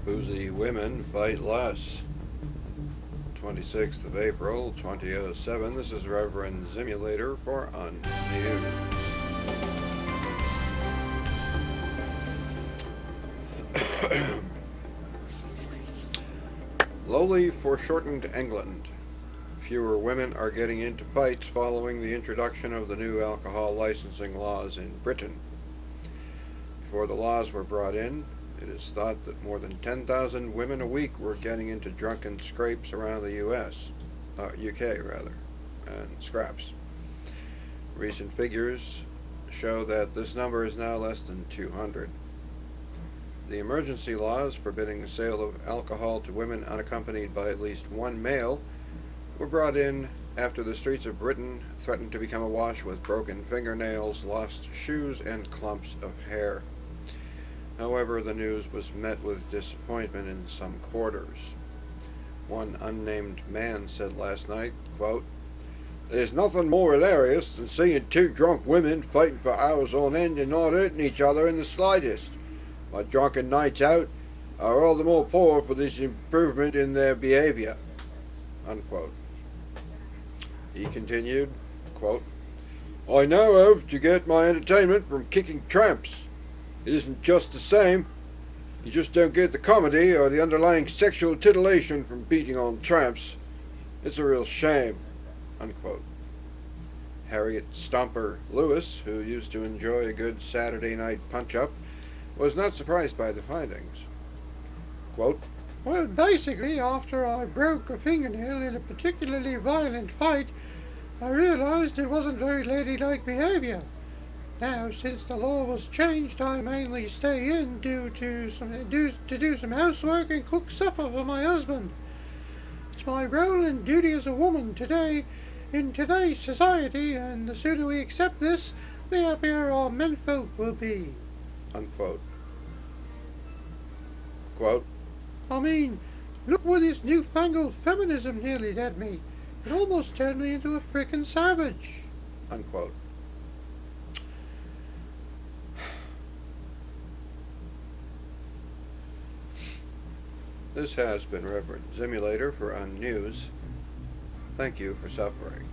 Boozy women fight less. 26th of April, 2007. This is Reverend Simulator for UnNews. Lowly foreshortened England. Fewer women are getting into fights following the introduction of the new alcohol licensing laws in Britain. Before the laws were brought in, it is thought that more than 10,000 women a week were getting into drunken scrapes around the UK and scraps. Recent figures show that this number is now less than 200. The emergency laws forbidding the sale of alcohol to women unaccompanied by at least one male were brought in after the streets of Britain threatened to become awash with broken fingernails, lost shoes, and clumps of hair. However, the news was met with disappointment in some quarters. One unnamed man said last night, quote, "There's nothing more hilarious than seeing two drunk women fighting for hours on end and not hurting each other in the slightest. My drunken nights out are all the more poor for this improvement in their behavior." Unquote. He continued, quote, "I now have to get my entertainment from kicking tramps. It isn't just the same. You just don't get the comedy or the underlying sexual titillation from beating on tramps. It's a real shame." Unquote. Harriet Stomper Lewis, who used to enjoy a good Saturday night punch-up, was not surprised by the findings. Quote, "Well, basically, after I broke a fingernail in a particularly violent fight, I realized it wasn't very ladylike behavior. Now, since the law was changed, I mainly stay in to do some housework and cook supper for my husband. It's my role and duty as a woman in today's society, and the sooner we accept this, the happier our menfolk will be." Unquote. Quote, "I mean, look where this newfangled feminism nearly led me. It almost turned me into a frickin' savage." Unquote. This has been Reverend Simulator for UnNews. Thank you for suffering.